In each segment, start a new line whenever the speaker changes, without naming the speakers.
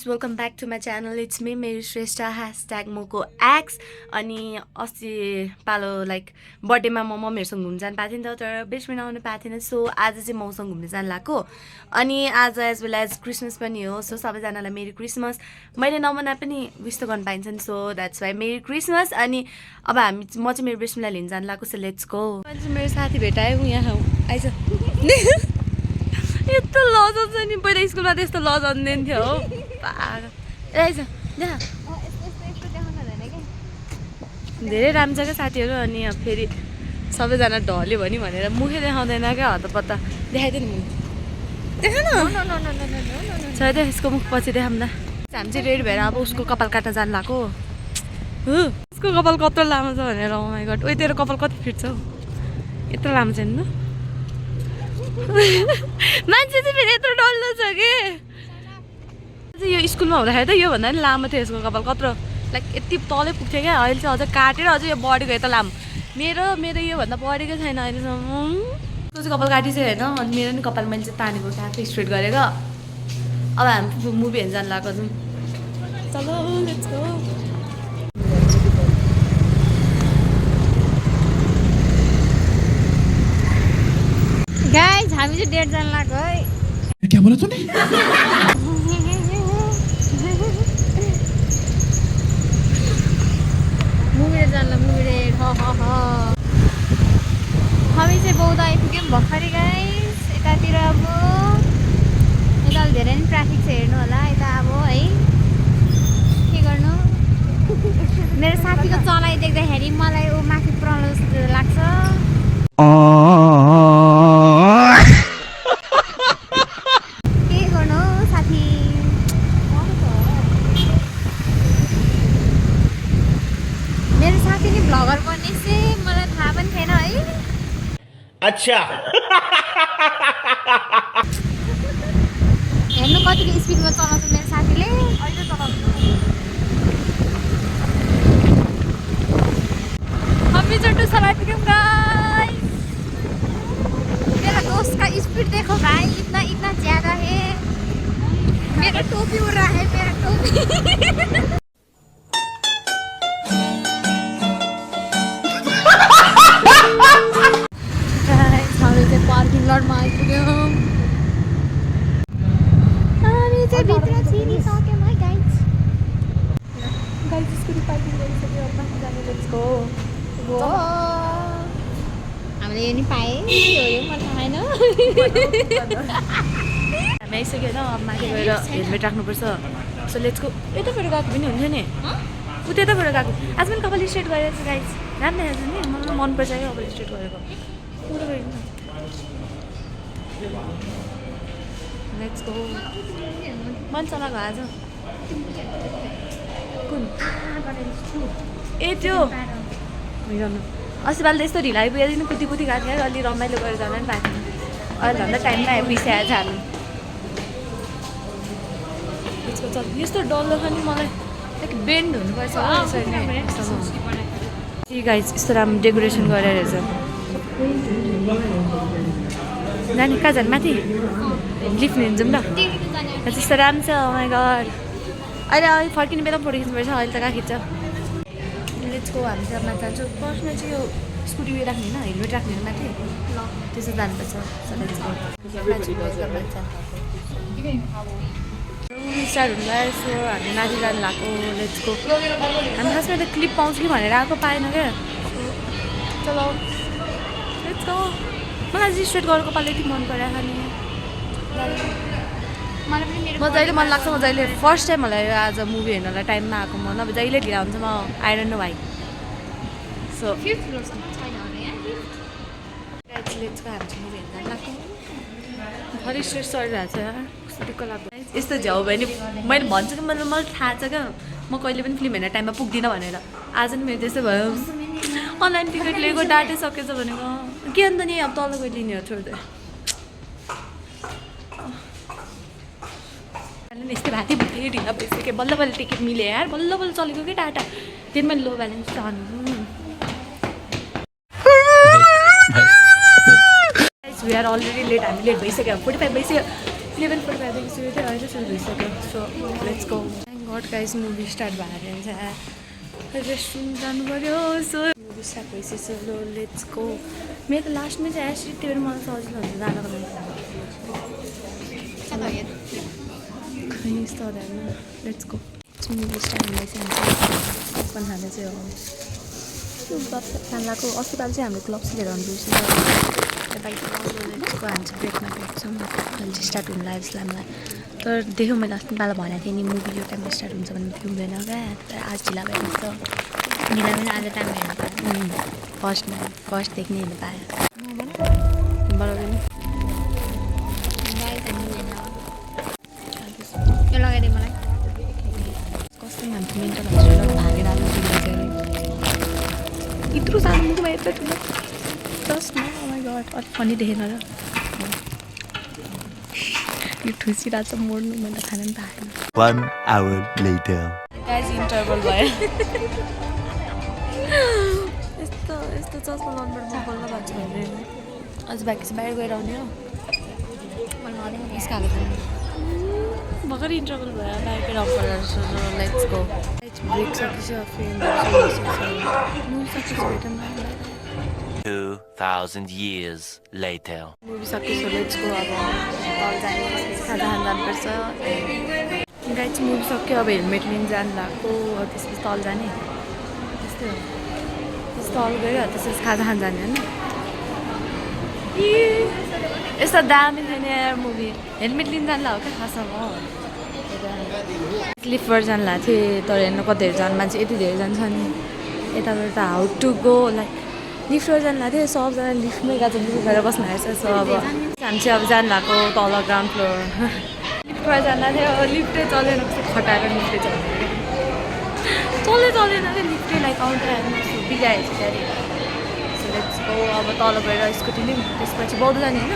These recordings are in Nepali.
guys, welcome back to my channel. It's me, Mary Shrestha, #moko_x. अनि अस्ति पालो लाइक बर्थडेमा म मम्मीहरूसँग घुम्न जानु पाएको थिएँ नि त, तर बेस्ट आउनु पाएको थिएन। सो आज चाहिँ मसँग घुम्न जानु लाग्यो। अनि आज एज वेल एज क्रिसमस पनि हो। सो सबैजनालाई मेरी क्रिसमस। मैले नमना पनि विश त गर्न पाइन्छ नि, so that's why merry Christmas. अनि अब म चाहिँ मेरो बेस्ट लिन जानु लाग्यो। So let's go. मैले चाहिँ मेरो साथी भेटाएँ, यहाँ आइज। यस्तो लजाउँछ नि, पहिला स्कुलमा त यस्तो लजाउँदैन थियो हो। आइज देखा धेरै राम्रो छ क्या साथीहरू। अनि फेरि सबैजना ढल्यो भने भनेर मुखै देखाउँदैन क्या, हतपत्ता देखाइदियो नि मुख। देखा न छ त्यो यसको मुख पछि देखाऊँ न। हामी चाहिँ रेडी भएर अब उसको कपाल काट्न जानु लाग्यो। उसको कपाल कत्रो लामो छ भनेर। ओ माइ गॉड, ओइ तेरो कपाल कति फिट छ हौ? यत्रो लामो छ नि। मान्छे चाहिँ फेरि यत्रो डल्लो छ कि यो स्कुलमा हुँदाखेरि त योभन्दा पनि लामो थियो यसको कपाल। कत्रो लाइक यति तलै पुग्थ्यो क्या। अहिले चाहिँ अझ काटेर अझ यो बढेको यता लामो। मेरो योभन्दा बढेकै छैन अहिलेसम्म। उसको चाहिँ कपाल काटिसक्यो होइन। अनि मेरो नि कपाल मैले चाहिँ तानेको आफै स्ट्रेट गरेको। अब हामी मुभी हेर्न जानु लाग्यो। जाउँ चलो, लेट्स गो।
गाइस हामी चाहिँ डेट जान लाग्यो है।
क्या बोला तूने?
मुभी जान लाग्यो, मुभी डेट। हामी चाहिँ बौद्ध आइपुग्यौँ भर्खरै गाइस। यतातिर अब यता धेरै नै ट्राफिक छ, हेर्नु होला यता अब है। के गर्नु, मेरो साथीको चलाइ देख्दाखेरि मलाई ऊ माथि पुऱ्याउनु जस्तो लाग्छ। भ्लगर बन्ने चाहिँ मलाई थाहा पनि थिएन है।
अच्छा।
हेर्नु कतिको स्पिडमा चलाउँछ मेरो साथीले। अहिले चलाउँछ। हामी चट्टु चलाइपुग्यौँ गाइस। मेरा दोस्त का स्पीड देखो भाई, इतना ज्यादा है। मेरा टोपी उड़ रहा है, मेरा टोपी। पार्किङ लटमा आइपुग्यौँ। हामी चाहिँ भित्र छिरिसक्यौँ है गाइस।
स्कुटी पार्किङ गरिसक्यो। अब माथि जाने, लेट्स गो।
हामीले यो नि पाएँ, यो मलाई थाहा छैन।
हामी आइसक्यो होइन। अब माथि गएर हेलमेट राख्नुपर्छ। So let's go. यताबाट गएको पनि हुन्थ्यो नि, ऊ त्यताबाट गएको। आज पनि कपाल स्ट्रेट गरेको छ गाइस, राम्रो देखाएको छ नि। मलाई मनपर्छ क्या कपाल स्ट्रेट गरेको। Let's go. मन चलाएको आज कुन ए त्यो हेर्नु। अस्तिपालि त यस्तो ढिला आइपुगेको कुदी कुदी गएको थियो। अलि रमाइलो गरेर जान पनि पाएको थिएन। अहिले भन्दा टाइममा आइपुगेको आएछ हामी। यसको चल यस्तो डल्लो छ नि, मलाई लाइक बेन्ड हुनुपर्छ यसरी गाइस। यस्तो राम्रो डेकोरेसन गरेर रहेछ। नानी कहाँ जानु? माथि लिफ्ट लिन जाउँ ल। त्यस्तो राम्रो छ। ओ माइ गॉड, अहिले फर्किने बेला पनि फोटो खिच्नुपर्छ। अहिले त कहाँ खिच्छ। Let's go. हामी चाहिँ माथि जान्छौँ। फर्स्टमा चाहिँ यो स्कुटी उयो राख्ने होइन, हेलमेट राख्ने होइन माथि, त्यसो जानुपर्छ। स्टार्ट हुनु सो हामी माथि जानु लाग्यो। Let's go. हामी खासमा त क्लिप पाउँछ कि भनेर आएको, पाएन क्या। चलो लेट्स गो। मलाई चाहिँ स्ट्रेट गरेको कपाल यति मन परेको नि। म जहिले मन लाग्छ, म जहिले फर्स्ट टाइम मलाई आज मुभी हेर्नलाई टाइममा आएको। म नभए जहिले ढिला हुन्छ, म आई डोन्ट नो भाइ। So let's go. हामी चाहिँ मुभी हेर्न लाग्छ। भरि स्ट्रेट चढिरहेको छ यार, कस्तो दिक्क लाग्छ। यस्तो झ्याउ भयो नि, मैले भन्छु कि मलाई थाहा छ क्या म कहिले पनि फिल्म हेर्ने टाइममा पुग्दिनँ भनेर। आज नि मेरो त्यस्तै भयो। अनलाइन टिकट लिएको, डाटै सकेछ भनेको के अन्त नि। अब तल गएर लिने हो, छोड्दै यस्तै भाती भुटी ढिला भइसक्यो। बल्ल बल्ल टिकट मिल्यो यार, बल्ल बल्ल चलेको कि डाटा। त्यही मैले लो ब्यालेन्स चाहनु। We are already late. हामी लेट भइसक्यो, 45 भइसक्यो। 11:45 सुरु थियो अहिले सुरु भइसक्यो so let's go god guys movie start भएर जान्छ रेस्टुरेन्ट जानु पऱ्यो सो मुभी स्टार्ट भइसक्यो सो लेट्स गो मेरो लास्टमा चाहिँ एसिड थियो मलाई सजिलो हुन्छ जानको लागि खै यस्तो हुँदैन लेट्स गो मुभी स्टार्ट हुँदैछ पपकर्न खाँदै चाहिँ हो खानाको अस्पताल चाहिँ हाम्रो क्लब्स लिएर आउनु बिर्सिन्छ यताको हामी चाहिँ ब्रेकमा भेट्छौँ अहिले चाहिँ स्टार्ट हुनु लाग्यो जस्तो मलाई तर देख्यो मैले अस्ति पाला भनेको थिएँ नि मुभी यो टाइममा स्टार्ट हुन्छ भने हुँदैन क्या तर आज ढिला भइरहेको छ
ढिला पनि आज टाइम हेर्नु पाएँ
फर्स्ट देख्ने हेर्नु पायो बनाउँदैन
यो लगाइदिए मलाई
कस्तो हाम्रो मेन्टल हस्पिटल भागेर आएको यत्रो सानो मुखमा यत्रो ठुलो चस्मा माई गड अलिक फनी देखेन र यो ठुसिरहेको छ मोड्नु मैले त खान पनि पाएन
1 hour later.
गाइस इन्टरभल भयो यस्तो यस्तो चस्मा लाउनुबाट म बोल्न भन्छु भने अझ बाँकी चाहिँ बाहिर गएर आउने हो यसको हालेको भर्खर इन्टरभल भयो बाहिर गएर आउनु पर्ला लेट्स गो ब्रेक सकिसक्यो फेरि
2,000 years later.
मुभी सकिसक्यो लेट्स गो अब तल जाने खाजा खान जानुपर्छ गाई चाहिँ मुभी सक्यो अब हेलमेट लिनु जानु भएको त्यसपछि तल जाने त्यस्तै हो त्यस तल गयो त्यसपछि खाजा खान जाने होइन यस्तो दामी छैन यार मुभी हेलमेट लिनु जानु लाग्यो क्या खासमा क्लिफबाट जानु भएको थिएँ तर हेर्नु कतिहरू जानु मान्छे यति धेरै जान्छ नि यताबाट त हाउ टु गो लाइक लिफ्टबाट जानु भएको थियो सबजना लिफ्टमै गाजा भएर बस्नु भएको छ सो अब हामी चाहिँ अब जानु भएको तल ग्राउन्ड फ्लोर लिफ्टबाट जानु थियो लिफ्टै चलेन कस्तो खटाएर लिफ्टै चलेन चलेन क्या लिफ्टै लाइक आउँदै आएन बिगाएछ त्यहाँनिर सो लेट्स गो अब तल गएर स्कुटी लिउँ त्यसपछि बौद्ध जाने होइन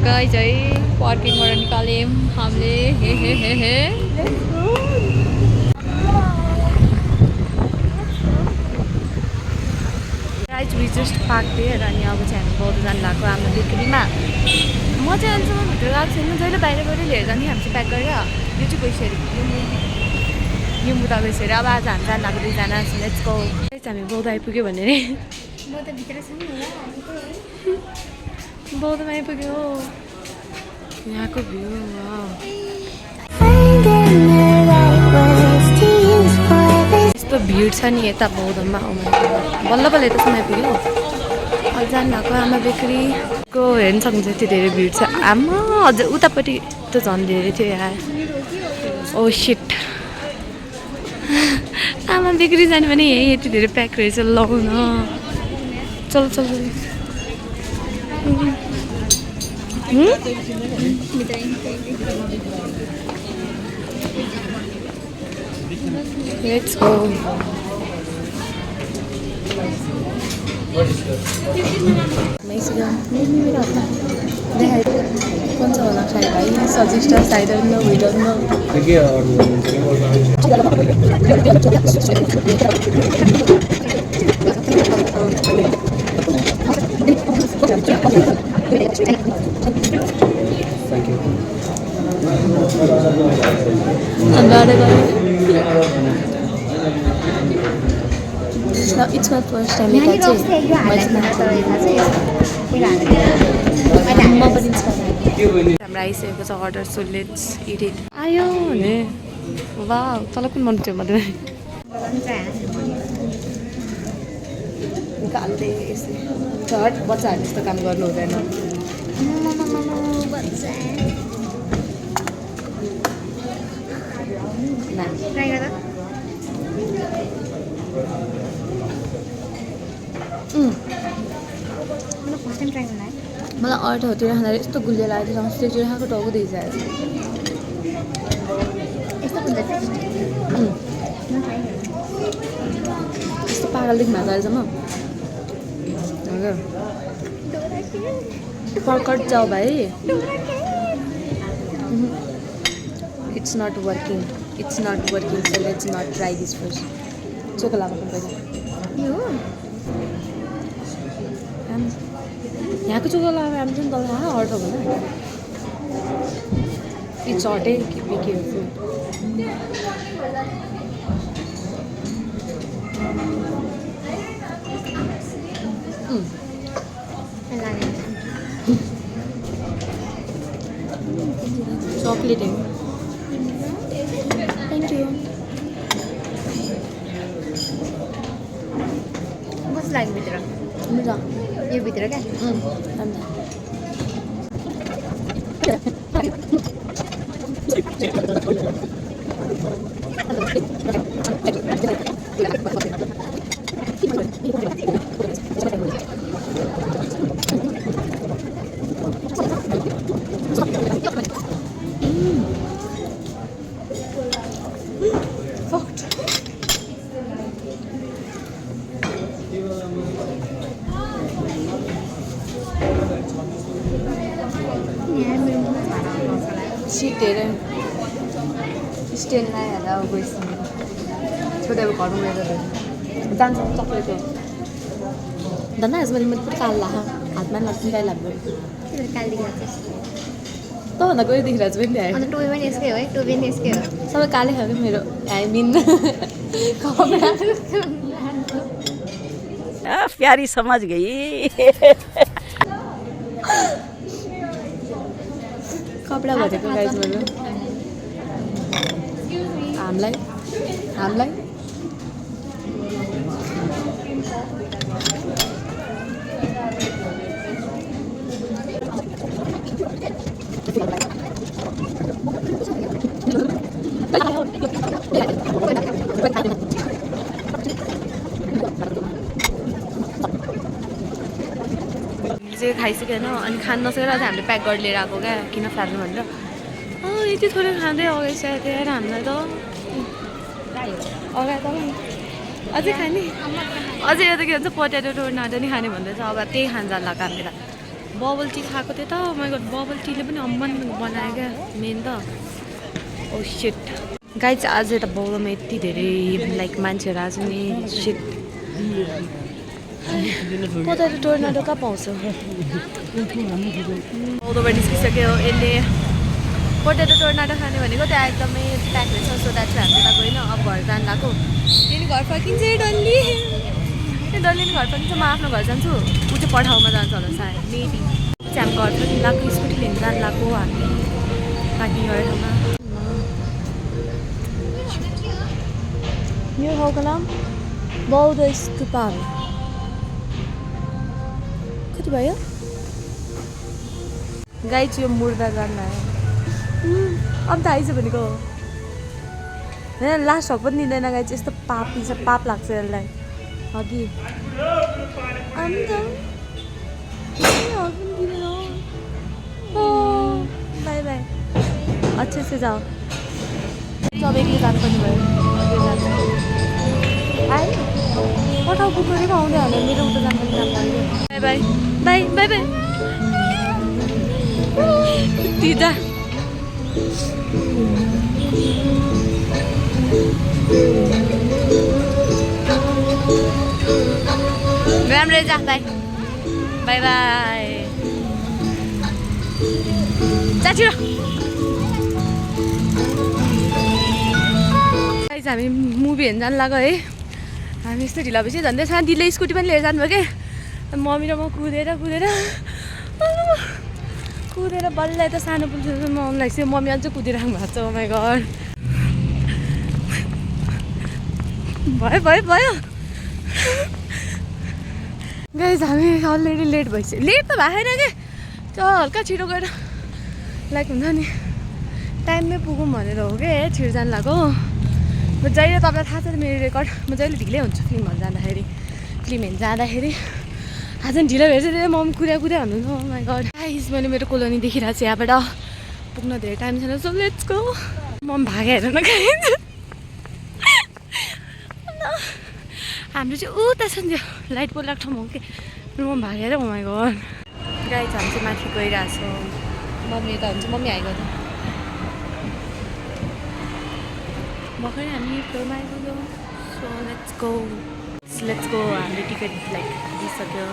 गाइस है पार्किङबाट निकाल्यौँ हामीले hey
guys we just park दिएर अनि अब चाहिँ हामी बौद्ध जानु भएको हाम्रो बिक्रीमा म चाहिँ अहिलेसम्म भित्र गएको छैन जहिले बाहिरबाट लिएर जाने हामी चाहिँ प्याक गरेर यो चाहिँ गइसक्यो लिम्बू त गइसक्यो अब आज हामी जानु भएको दुईजना लेट्स गो हामी बौद्ध आइपुग्यो भनेर बौद्धमा आइपुग्यो यहाँको भ्यू यस्तो भिड छ नि यता बौद्धमा बल्ल बल्ल यतासम्म आइपुग्यो अझ जानु भएको आमा बेकरीको हेर्नु सक्नुहुन्छ यति धेरै भिड छ आमा अझ उतापट्टि त झन् धेरै थियो यहाँ ओ सिट आमा बेकरी जाने भने यही यति धेरै प्याक रहेछ लगाउन चल Let's go. Mexican. कौन सा वाला खाए भाई suggest us I don't know we don't know
Thank you.
It's my first time. हाम्रो आइसकेको छ order so let's it it आयो भने वाउ तँलाई कुन मन थियो मधुमा निकाल्दै झट बच्चाहरूले यस्तो काम गर्नु हुँदैन मलाई अर्थ होतिर खाँदा यस्तो गुलियो लागेको थियो एकचोटि खाएको टाउको दिइसकेको यस्तो पागलदेखि भएको अहिलेसम्म कर्कट जाऊ भाइ it's not working so let's not try this first चोकोलामा पनि यहाँको चोकोलामा राम्रो छ नि तपाईँ हट हो भने इट्स हटै बी केयरफुल chocolate है thank you
कस्तो लाग्यो भित्र
मजा
यो भित्र क्या
सिटेर स्ट्यान्ड लगाएर अब गइसक्यो छोटा अब घरमा गएर जान्छ चक्लेटको धन्दा यसमा मैले पुरा काल ला हातमा लाग्छ गाई लाग्यो तँभन्दा गयो देखिरहेको छु पनि
अन्त टोपी पनि यसकै हो है टोपी पनि यसकै हो
सबै कालै खायो मेरो आई मिन
प्यारी समझ गई
कपडा भनेको गाइज मेरो हामीलाई चाहिँ खाइसकेन अनि खान नसकेर चाहिँ हामीले प्याक गरेर लिएर आएको क्या किन फाल्नु भनेर यति थोरै खाँदै अगाडि चाहिएको यार हामीलाई त अगाडि त अझै खाने अझै यो त के भन्छ पोटेटो टोर्नाडो नि खाने भन्दैछ अब त्यही खान जानु लाग्यो हामीले त बबल टी खाएको थियो त मैले बबल टीले पनि अम्मन बनायो क्या मेन त ओ सिट गाई चाहिँ आज यता बौलामा यति धेरै लाइक मान्छेहरू आज नि सिट पोटेटो टोर्नाडो कहाँ पाउँछ बौलाबाट निस्किसक्यो यसले पोटेटो टोर्नाडो खाने भनेको त्यहाँ एकदमै प्याक रहेछ सो द्याट चाहिँ हामी त्यता गएन अब घर जानु लाग्यो त्यही घर फर्किन्छ डल्ली डल्ली घर फर्किन्छ म आफ्नो घर जान्छु ऊ चाहिँ पठाउमा जान्छ होला सायद मेबी चाहिँ हामी घर फर्किनु लाग्यो स्कुटी लिनु जानु लाग्यो हामी पार्किङ गरेर ठाउँमा यो ठाउँको नाम बौद्ध स्तूपा हो कति भयो गाई चाहिँ यो मुर्दा जानु आयो अब त आइज भनेको होइन लास्ट हक पनि दिँदैन गाई चाहिँ यस्तो पाप लाग्छ यसलाई अघि अन्त बाई बाई अच्छे से जाओ सब एक्लै जानुपर्ने भयो आयो पठाउ बुक गरेको आउँदै होला मेरो उता जानुपर्ने काम भयो bye bye bye bye bye दिदा राम्रै जा बाई बाई बाई चाचिरो हामी मुभी हेर्न जानु लाग्यो है हामी यस्तो ढिला भएपछि झन्डै साथीले स्कुटी पनि लिएर जानुभयो क्या मम्मी र म कुदेर बल्ल यता सानो पुलसम्म आउनु लाग्छ मम्मी अझै कुदिराख्नु भएको छ माइ गड भयो गाइज हामी अलरेडी लेट भइसक्यो लेट त भएको छैन क्या त्यो हल्का छिटो गएर लाइक हुन्छ नि टाइममै पुगौँ भनेर हो क्या छिटो जानु लाग्यो म जहिले तपाईँलाई थाहा छ मेरो रेकर्ड म जहिले ढिलै हुन्छु फिल्महरू जाँदाखेरि आज ढिलो भएर चाहिँ मम्मी कुद्या भन्नुहुन्छ माइ गड गाइस मैले मेरो कोलोनी देखिरहेको छु यहाँबाट पुग्न धेरै टाइम छैन सो लेट्स गो मम्मी भागेर न हाम्रो चाहिँ उता छ नि त्यो लाइट पोल लाग्छ ठाउँ हो कि रुम भागेर घुमाइ गयो गाई हामी चाहिँ माथि गइरहेको छौँ मम्मी यता हुन्छ मम्मी आइगयो त भर्खरै हामी फ्लोरमा आइपुग्यौँ सो लेट्स गो हाम्रो टिकट लाइक दिइसक्यो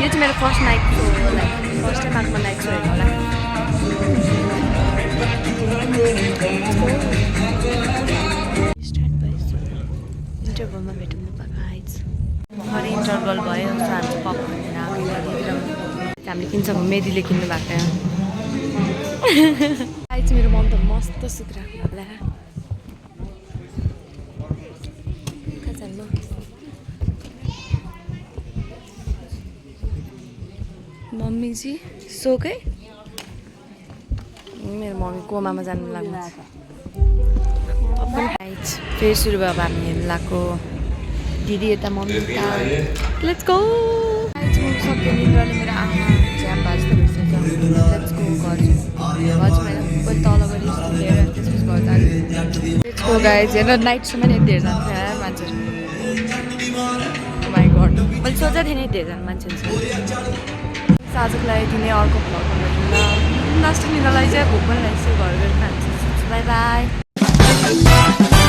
यो चाहिँ मेरो first night so like first time आएको नाइट सो हेर्नु होला इन्टरभलमा भेटौँ गाइज भर्खरै इन्टरभल भयो सो हामी पपकर्न हामीले किन्छौँ मेदीले किन्नु भएको थियो गाइज मेरो मम त मस्त सुतिराख्नु होला मम्मी जी सोकै मेरो मम्मी कोमामा जानु लाग्नु फेरि सुरु भयो अब हामी हेर्नु लाग्यो दिदी यता मम्मी यता लेट्स गो सक्यो निन्द्राले मेरो आमा ज्याम बाजस्तो भइसक्यो लेट्स गो गर्छु मैले तलबाट लिएर त्यसपछि गर्दा लेट्स गो गाइज हेर्न नाइटसम्म यति धेर जान्छ यार मान्छेहरू माइ गड मैले सोचेको थिएँ नि धेर जानु मान्छेहरू आजको लागि दिने अर्को भ्लगमा भेटौँ ल लास्ट निन्द्रालाई चाहिँ भोक पनि लाग्छ घर गएर खान्छु बाई बाई